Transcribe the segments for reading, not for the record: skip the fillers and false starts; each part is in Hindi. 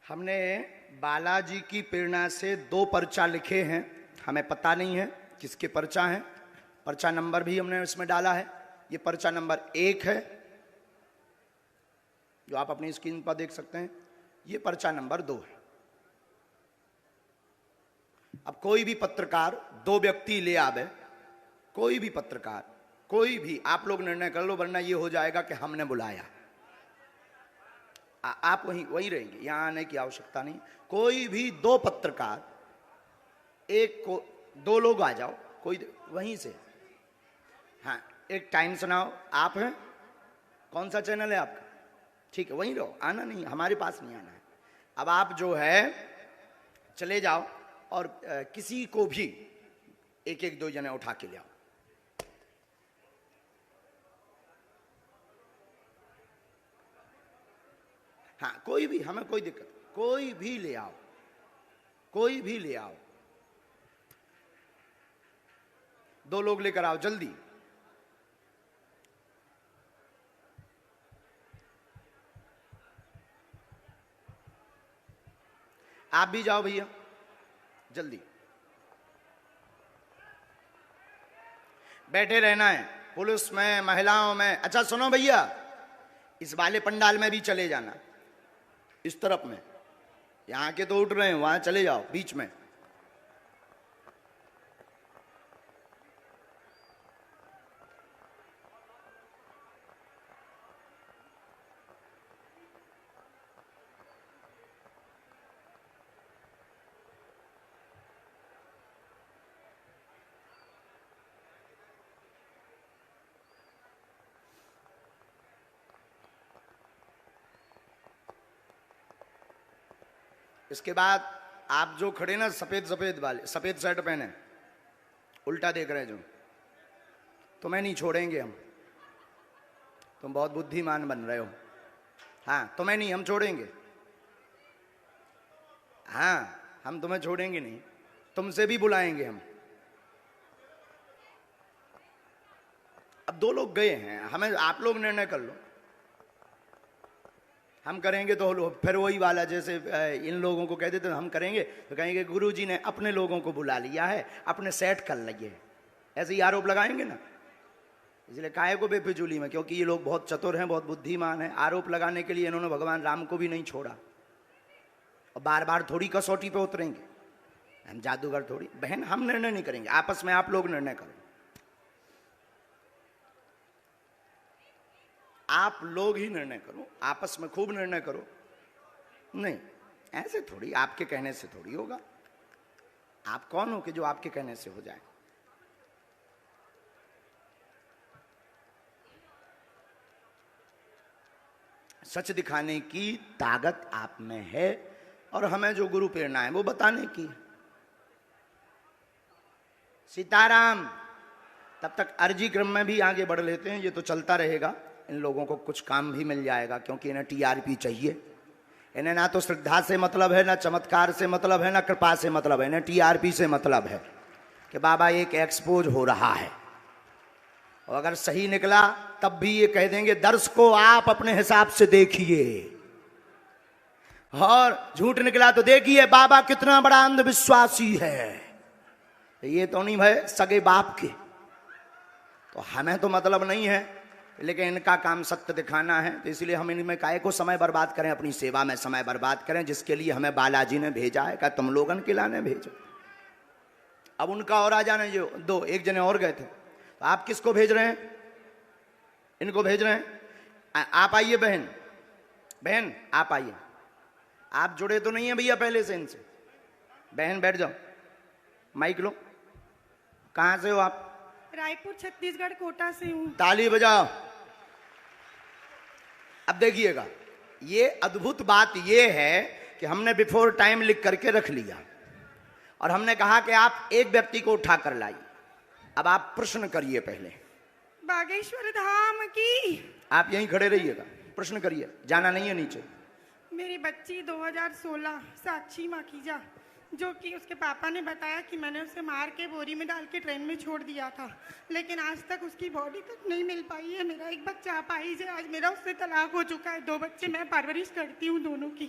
हमने बालाजी की प्रेरणा से 2 पर्चा लिखे हैं। हमें पता नहीं है किसके पर्चा हैं। पर्चा नंबर भी हमने इसमें डाला है। ये पर्चा नंबर 1 है जो आप अपनी स्क्रीन पर देख सकते हैं। ये पर्चा नंबर 2 है। अब कोई भी पत्रकार 2 व्यक्ति ले आवे, कोई भी पत्रकार, कोई भी, आप लोग निर्णय कर लो, वरना ये हो जाएगा कि हमने बुलाया। आप वहीं रहेंगे, यहां आने की आवश्यकता नहीं। कोई भी 2 पत्रकार, एक को 2 लोग आ जाओ, कोई वहीं से। हाँ, एक टाइम सुनाओ। आप हैं, कौन सा चैनल है आपका? ठीक है, वहीं रहो, आना नहीं, हमारे पास नहीं आना है। अब आप जो है चले जाओ और किसी को भी 1-1 2 जने उठा के ले आओ। हाँ, कोई भी, हमें कोई दिक्कत, कोई भी ले आओ, कोई भी ले आओ। 2 लोग लेकर आओ जल्दी। आप भी जाओ भैया, जल्दी बैठे रहना है। पुलिस में, महिलाओं में। अच्छा सुनो भैया, इस वाले पंडाल में भी चले जाना, इस तरफ में। यहां के तो उठ रहे हैं, वहां चले जाओ बीच में। इसके बाद आप जो खड़े ना, सफेद वाले, सफेद शर्ट पहने, उल्टा देख रहे जो, तुम्हें नहीं छोड़ेंगे हम। तुम बहुत बुद्धिमान बन रहे हो। हाँ, तुम्हें नहीं, हम छोड़ेंगे। हाँ, हम तुम्हें छोड़ेंगे नहीं, तुमसे भी बुलाएंगे हम। अब 2 लोग गए हैं, हमें, आप लोग निर्णय कर लो। हम करेंगे तो फिर वही वाला, जैसे इन लोगों को कह देते हम करेंगे तो कहेंगे गुरुजी ने अपने लोगों को बुला लिया है, अपने सेट कर लिए। ऐसे ही आरोप लगाएंगे ना। इसलिए काहे को बेफिजूली में, क्योंकि ये लोग बहुत चतुर हैं, बहुत बुद्धिमान हैं। आरोप लगाने के लिए इन्होंने भगवान राम को भी नहीं छोड़ा, और बार बार थोड़ी कसौटी पे उतरेंगे। हम जादूगर थोड़ी। बहन, हम निर्णय नहीं करेंगे, आपस में आप लोग निर्णय करो। आप लोग ही निर्णय करो, आपस में खूब निर्णय करो। नहीं, ऐसे थोड़ी, आपके कहने से थोड़ी होगा। आप कौन हो कि जो आपके कहने से हो जाए? सच दिखाने की ताकत आप में है, और हमें जो गुरु प्रेरणा है वो बताने की। सीताराम। तब तक अर्जी क्रम में भी आगे बढ़ लेते हैं, ये तो चलता रहेगा। इन लोगों को कुछ काम भी मिल जाएगा, क्योंकि इन्हें टीआरपी चाहिए। इन्हें ना तो श्रद्धा से मतलब है, ना चमत्कार से मतलब है, ना कृपा से मतलब है। इन्हें टीआरपी से मतलब है कि बाबा एक एक्सपोज हो रहा है, और अगर सही निकला तब भी ये कह देंगे दर्श को आप अपने हिसाब से देखिए, और झूठ निकला तो देखिए बाबा कितना बड़ा अंधविश्वासी है। ये तो नहीं भाई सगे बाप के। तो हमें तो मतलब नहीं है, लेकिन इनका काम सत्य दिखाना है। तो इसलिए हम इनमें काहे को समय बर्बाद करें, अपनी सेवा में समय बर्बाद करें, जिसके लिए हमें बालाजी ने भेजा है। क्या तुम लोगन के लाने भेजो? अब उनका और आ जाने, जो 1 जने और गए थे, तो आप किसको भेज रहे हैं? इनको भेज रहे हैं। आप आइए बहन, बहन आप आइए। आप जुड़े तो नहीं है भैया पहले से इनसे? बहन बैठ जाओ, माइक लो। कहां से हो आप? रायपुर छत्तीसगढ़ कोटा से हूँ। ताली बजाओ। अब देखिएगा, ये अद्भुत बात ये है कि हमने बिफोर टाइम लिख करके रख लिया, और हमने कहा कि आप एक व्यक्ति को उठा कर लाइए। अब आप प्रश्न करिए पहले। बागेश्वर धाम की। आप यहीं खड़े रहिएगा, प्रश्न करिए, जाना नहीं है नीचे। मेरी बच्ची 2016 साक्षी माखीजा, जो कि उसके पापा ने बताया कि मैंने उसे मार के बोरी में डाल के ट्रेन में छोड़ दिया था, लेकिन आज तक उसकी बॉडी तक नहीं मिल पाई है। मेरा एक बच्चा अपाहिज है, आज मेरा उससे तलाक हो चुका है। 2 बच्चे मैं परवरिश करती हूँ दोनों की।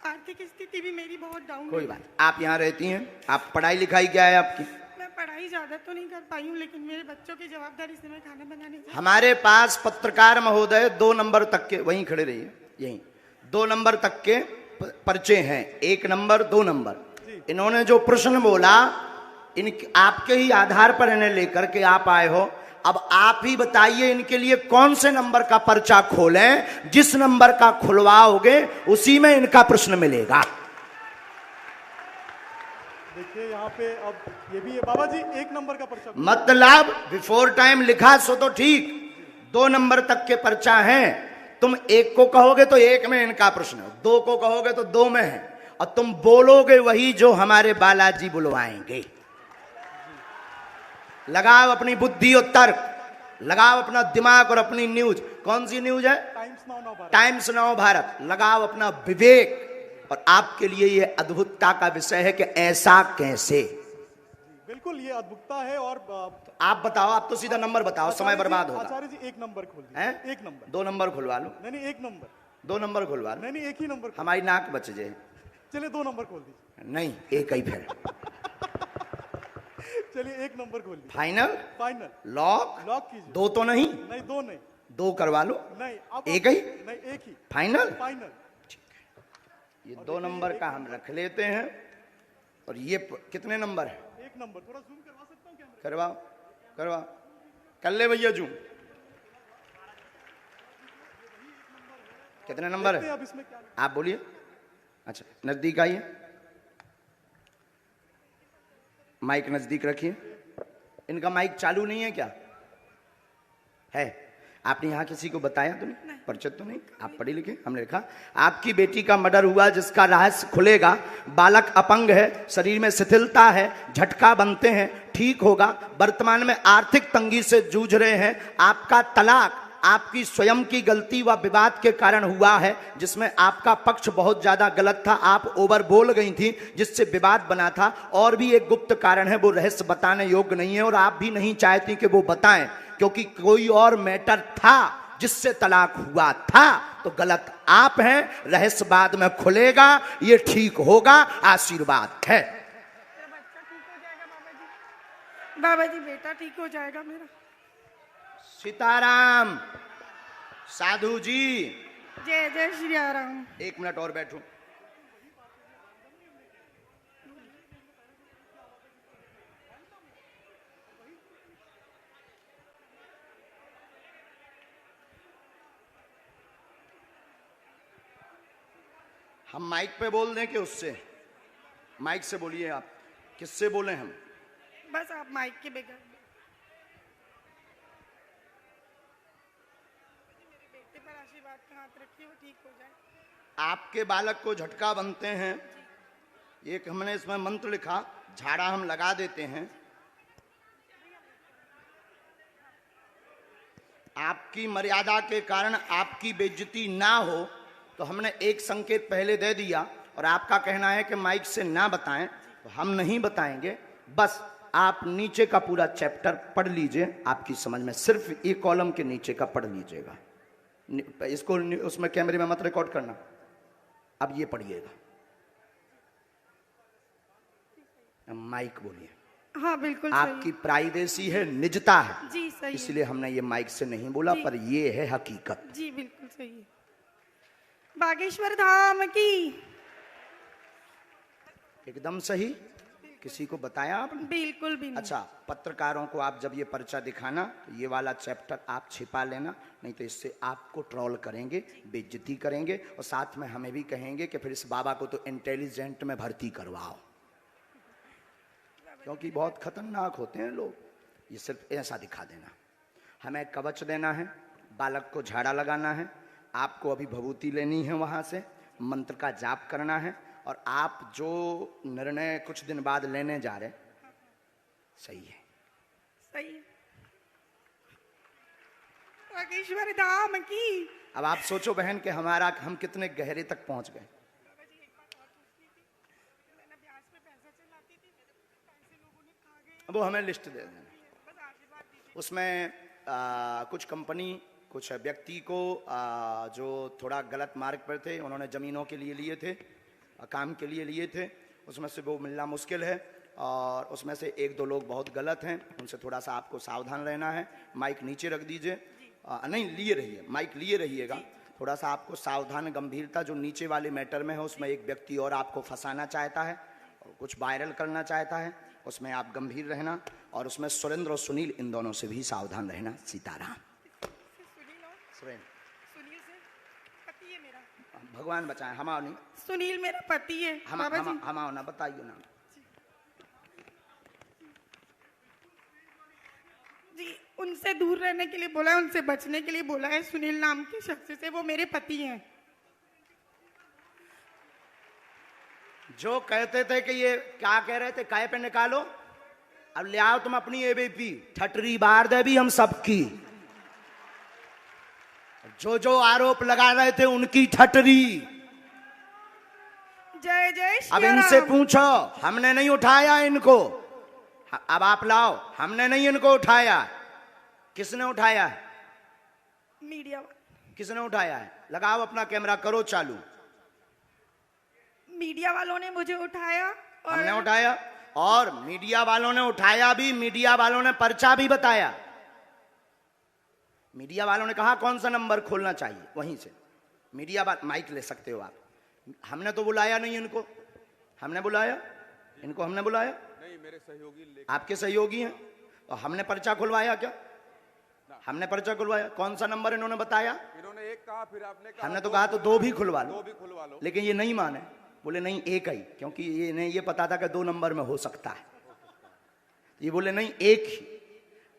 आर्थिक स्थिति भी मेरी बहुत डाउन कोई है। बात, आप यहाँ रहती हैं, आप पढ़ाई लिखाई क्या है आपकी? मैं पढ़ाई ज्यादा तो नहीं कर पाई हूँ, लेकिन मेरे बच्चों की जवाबदारी से मैं खाना बनाने जाती हूँ। हमारे पास पत्रकार महोदय 2 नंबर तक के, वहीं खड़े रहिए, यहीं 2 नंबर तक के पर्चे हैं, 1 नंबर 2 नंबर। इन्होंने जो प्रश्न बोला, इन आपके ही आधार पर इन्हें लेकर के आप आए हो। अब आप ही बताइए इनके लिए कौन से नंबर का पर्चा खोलें, जिस नंबर का खुलवाओगे उसी में इनका प्रश्न मिलेगा। देखिए यहाँ पे अब ये भी है बाबा जी, 1 नंबर का पर्चा। मतलब बिफोर टाइम लिखा सो तो ठीक, 2 नंबर तक के पर्चा हैं। तुम 1 को कहोगे तो 1 में इनका प्रश्न है, 2 को कहोगे तो 2 में है, और तुम बोलोगे वही जो हमारे बालाजी बुलवाएंगे। लगाओ अपनी बुद्धि और तर्क, लगाओ अपना दिमाग और अपनी न्यूज। कौन सी न्यूज है? Times now Bharat. लगाओ अपना विवेक, और आपके लिए यह अद्भुतता का विषय है कि ऐसा कैसे। बिल्कुल ये अद्भुतता है। और आप बताओ, आप तो सीधा नंबर बताओ, समय बर्बाद होगा। आचार्य जी 1 नंबर खोल दीजिए। हैं? 1 नंबर। 2 नंबर खुलवा लो। नहीं 1 नंबर। 2 नंबर खुलवा लो। नहीं 1 ही नंबर। हमारी नाक बच जाए। चलिए 2 नंबर खोल दीजिए। नहीं, 1 ही फिर। चलिए 1 नंबर खोल दीजिए। फाइनल? फाइनल। लॉक? लॉक कीजिए। 2 तो नहीं? नहीं 2 नहीं। 2 करवा लो। नहीं आप 1 ही? नहीं 1 ही। फाइनल? फाइनल। ये 2 नंबर का हम रख लेते हैं। और ये कितने नंबर है? 1 नंबर। थोड़ा जूम करवा सकता हूँ कैमरा? करवाओ, करवाओ, कर ले भैया जूम। कितने नंबर देखते हैं है? अब इसमें क्या। आप बोलिए। अच्छा, नजदीक आइए, माइक नजदीक रखिए। इनका माइक चालू नहीं है क्या? है? आपने यहाँ किसी को बताया तो नहीं? परिचित तो नहीं? आप पढ़े लिखे? हमने लिखा आपकी बेटी का मर्डर हुआ, जिसका रहस्य खुलेगा। बालक अपंग है, शरीर में शिथिलता है, झटका बनते हैं, ठीक होगा। वर्तमान में आर्थिक तंगी से जूझ रहे हैं। आपका तलाक आपकी स्वयं की गलती व विवाद के कारण हुआ है, जिसमें आपका पक्ष बहुत ज्यादा गलत था। आप ओवर बोल गई थी, जिससे विवाद बना था। और भी एक गुप्त कारण है, वो रहस्य बताने योग्य नहीं है, और आप भी नहीं चाहती कि वो बताएं, क्योंकि कोई और मैटर था जिससे तलाक हुआ था। तो गलत आप हैं, रहस्य बाद में खुलेगा, ये ठीक होगा, आशीर्वाद है। बाबा जी बेटा ठीक हो जाएगा मेरा। सीताराम। साधु जी, जय जय श्री राम। 1 मिनट और बैठो। हम माइक पे बोल दें कि उससे? माइक से बोलिए। आप किससे बोले? हम बस आप माइक के बगैर। मेरे बेटे पर आशीर्वाद का हाथ रखिए, वो ठीक हो जाए। आपके बालक को झटका बनते हैं, एक हमने इसमें मंत्र लिखा, झाड़ा हम लगा देते हैं। आपकी मर्यादा के कारण आपकी बेइज्जती ना हो, तो हमने एक संकेत पहले दे दिया, और आपका कहना है कि माइक से ना बताएं, तो हम नहीं बताएंगे। बस आप नीचे का पूरा चैप्टर पढ़ लीजिए, आपकी समझ में। सिर्फ एक कॉलम के नीचे का पढ़ लीजिएगा, इसको उसमें कैमरे में मत रिकॉर्ड करना। अब ये पढ़िएगा। माइक बोलिए। हाँ बिल्कुल आपकी प्राइवेसी है, निजता है जी, सही इसलिए हमने ये माइक से नहीं बोला, पर ये है हकीकत। जी बिल्कुल सही है। बागेश्वर धाम की। एकदम सही। किसी को बताया आपने? बिल्कुल भी नहीं। अच्छा, पत्रकारों को आप जब ये पर्चा दिखाना, तो ये वाला चैप्टर आप छिपा लेना, नहीं तो इससे आपको ट्रोल करेंगे, बेइज्जती करेंगे, और साथ में हमें भी कहेंगे कि फिर इस बाबा को तो इंटेलिजेंट में भर्ती करवाओ, क्योंकि बहुत खतरनाक होते हैं लोग। ये सिर्फ ऐसा दिखा देना। हमें कवच देना है, बालक को झाड़ा लगाना है, आपको अभी भभूति लेनी है, वहाँ से मंत्र का जाप करना है, और आप जो निर्णय कुछ दिन बाद लेने जा रहे, सही है? सही है। बागेश्वर धाम की। अब आप सोचो बहन कि हम कितने गहरे तक पहुंच गए। अब वो हमें लिस्ट दे देना, उसमें कुछ कंपनी, कुछ व्यक्ति को जो थोड़ा गलत मार्ग पर थे, उन्होंने जमीनों के लिए लिए थे, काम के लिए थे, उसमें से वो मिलना मुश्किल है और उसमें से एक दो लोग बहुत गलत हैं, उनसे थोड़ा सा आपको सावधान रहना है। माइक नीचे रख दीजिए, नहीं लिए रहिए, माइक लिए रहिएगा, थोड़ा सा आपको सावधान गंभीरता जो नीचे वाले मैटर में है उसमें एक व्यक्ति और आपको फंसाना चाहता है और कुछ वायरल करना चाहता है, उसमें आप गंभीर रहना और उसमें सुरेंद्र और सुनील इन दोनों से भी सावधान रहना। सीताराम। सुनील से पति है मेरा। भगवान बचाए, हम आओ नहीं, सुनील मेरा पति है बाबा जी। हम आओ ना, बताइए ना जी। उनसे दूर रहने के लिए बोला है, उनसे बचने के लिए बोला है। सुनील नाम के शख्स से, वो मेरे पति हैं। जो कहते थे कि ये क्या कह रहे थे, काय पे निकालो, अब ले आओ तुम अपनी एबीपी, ठटरी बार दे भी हम सबकी। जो जो आरोप लगा रहे थे उनकी ठटरी। जय जय अब श्री इनसे राम। पूछो, हमने नहीं उठाया इनको, अब आप लाओ, हमने नहीं इनको उठाया, किसने उठाया है? मीडिया वाले। किसने उठाया है? लगाओ अपना कैमरा, करो चालू। मीडिया वालों ने मुझे उठाया और हमने उठाया और मीडिया वालों ने उठाया भी, मीडिया वालों ने पर्चा भी बताया। मीडिया वालों ने कहा कौन सा नंबर खोलना चाहिए, वहीं से मीडिया वाले माइक ले सकते हो आप। हमने तो बुलाया नहीं इनको, हमने बुलाया इनको, हमने बुलाया नहीं, मेरे सहयोगी आपके सहयोगी हैं, और हमने पर्चा खुलवाया क्या? हमने पर्चा खुलवाया। कौन सा नंबर इन्होंने बताया? इन्होंने एक कहा, फिर आपने कहा हमने तो कहा तो दो भी खुलवा दो लो, भी खुलवा लो। लेकिन ये नहीं माने, बोले नहीं एक ही, क्योंकि ये नहीं, ये पता था कि 2 नंबर में हो सकता है, ये बोले नहीं एक ही।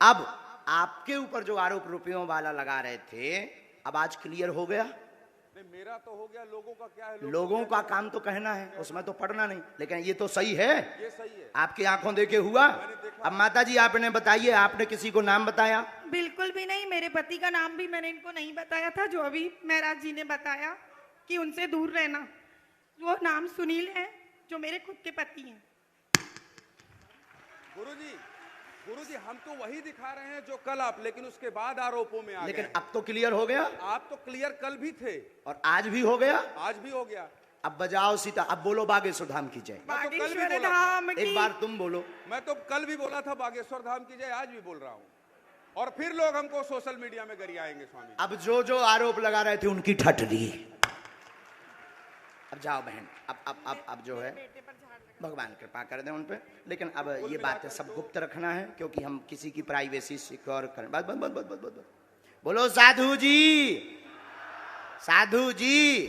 अब आपके ऊपर जो आरोप रुपयों वाला लगा रहे थे, अब आज क्लियर हो गया। नहीं, मेरा तो हो गया, लोगों का क्या है? लोगों का काम तो कहना है, उसमें तो पढ़ना नहीं, लेकिन ये तो सही है, ये सही है, आपकी आंखों देखे हुआ। अब माता जी आपने बताइए, आपने किसी को नाम बताया? बिल्कुल भी नहीं, मेरे पति का नाम भी मैंने इनको नहीं बताया था, जो अभी महराज जी ने बताया कि उनसे दूर रहना। वो नाम सुनील है, जो मेरे खुद के पति हैं। गुरुजी हम तो वही दिखा रहे हैं जो कल आप, लेकिन उसके बाद आरोपों में आ लेकिन गए। अब तो क्लियर हो गया, आप तो क्लियर कल भी थे और आज भी हो गया, आज भी हो गया। अब बजाओ सीता, अब बोलो बागेश्वर धाम की जय। बागेश्वर बोला धाम की। एक बार तुम बोलो। मैं तो कल भी बोला था बागेश्वर धाम की जय, आज भी बोल रहा हूँ, और फिर लोग हमको सोशल मीडिया में गरियाएंगे स्वामी। अब जो जो आरोप लगा रहे थे उनकी ठटरी। अब जाओ बहन, अब जो है भगवान कृपा कर दें उन पे, लेकिन अब ये बातें सब गुप्त रखना है, क्योंकि हम किसी की प्राइवेसी सिक्योर करें। बस बस बस बस बस बस बोलो साधु जी, साधु जी।